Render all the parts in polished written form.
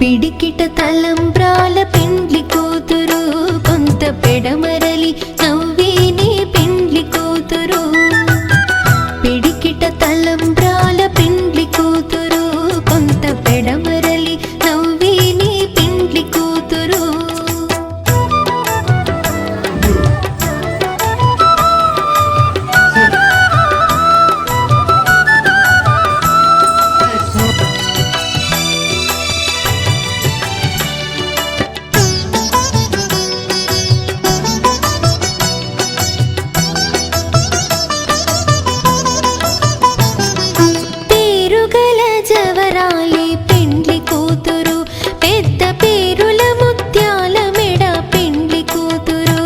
పిడికిట తలంబ్రాల పెండ్లి కూతురు కొంత పెడమరలి నవ్వేనే పెండ్లి కూతురు పిడికిట తలంబ్రాల పెండ్లి కూతురు కొంత పెడమరలి నవ్వేనే పెండ్లి కూతురు జవరాలి పెండ్లి కూతురు పెద్ద పేరుల ముత్యాల మెడ పెండ్లి కూతురు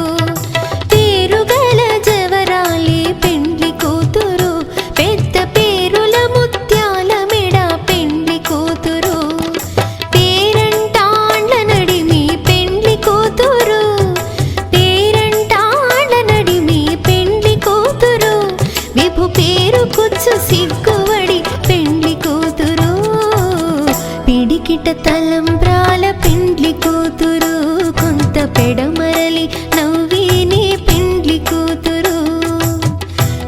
పేరుగల జవరాలి పెండ్లి కూతురు పెద్ద పేరుల ముత్యాల మెడ పెండ్లి కూతురు పేరంటాండ్ల నడిమి పెండ్లి కూతురు పేరంటాండ్ల నడిమి పెండ్లి కూతురు విభు పేరు కుచ్చు సిగ్గువడి పెండ్లి కూతురు పిడికిట తలంబ్రాల పెండ్లి కూతురు కొంత పెడమరలి నవ్వేనే పెండ్లి కూతురు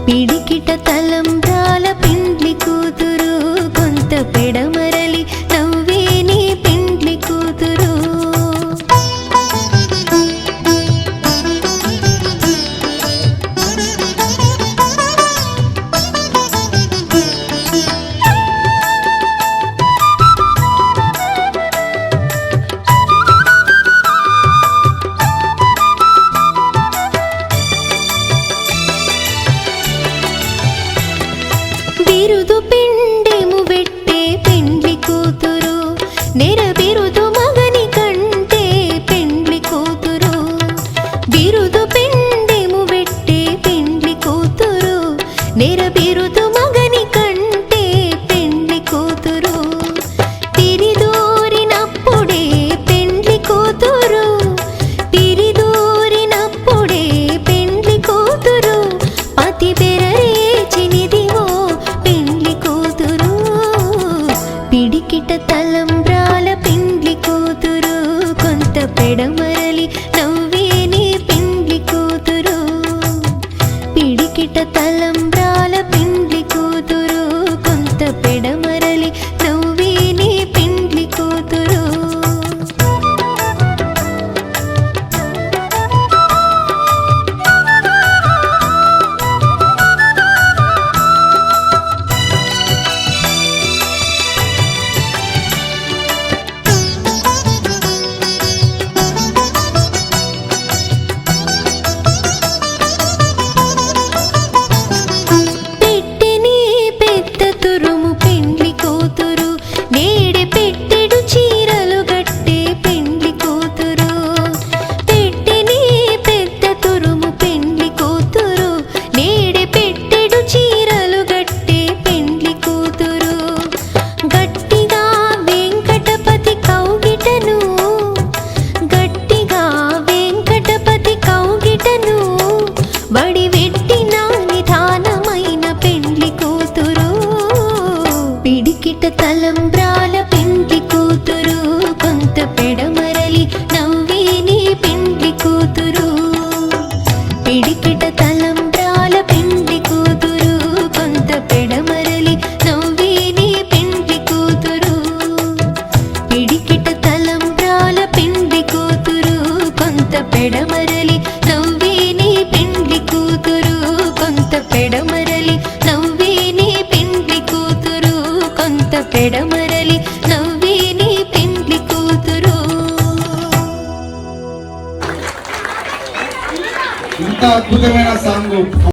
పిడికిట తలంబ్రాల పెండ్లి కూతురు కొంత పెడమరలి నవ్వేనే పెండ్లి కూతురు బిరుదు పిండెము పెట్టే పెండ్లి కూతురు నెర బిరుదు మగని కంటే పెండ్లి కూతురు బిరుదు పిండెము పెట్టే పెండ్లి కూతురు నెర బిరుదు మగని కంటే పెండ్లి కూతురు తిరిదూరినప్పుడే పెండ్లి కూతురు తిరిదూరినప్పుడే పెండ్లి కూతురు పతి బెరరేచినిదివో పిడికిట తలంబ్రాల పెండ్లి కూతురు కొంత పెడమరలి నవ్వేనే పెండ్లి కూతురు పిడికిట తలంబ్రాల పెండ్లి కూతురు కొంత పెడమరలి నవ్వేనే పెండ్లి కూతురు నేడే పెట్టెడు చీరలు గట్టే పెండ్లి కూతురు పెట్టెనే పెద్ద తురుము పెండ్లి కూతురు నేడే పెట్టెడు చీరలు గట్టే పెండ్లి కూతురు గట్టిగా వెంకటపతి కౌగిటను గట్టిగా వెంకటపతి కౌగిటను బడి వెట్టిన నిధానమైన పెండ్లి కూతురు పిడికిట తలంబ్రాల పెండ్లి కూతురు కొంత పెడమరలి నవ్వేనే పెండ్లి కూతురు పిడికిట తలంబ్రాల పెండ్లి కూతురు కొంత పెడమరలి నవ్వేనే పెండ్లి కూతురు పిడికిట తలంబ్రాల పెండ్లి కూతురు కొంత పెడమరలి నవ్వేనే పెండ్లి కూతురు కొంత పెడమరలి నవ్వేనే పెండ్లి కూతురు కొంత పెడమరలి నవ్వేనే పెండ్లి కూతురు ఇంత అద్భుతమైన సాంగ్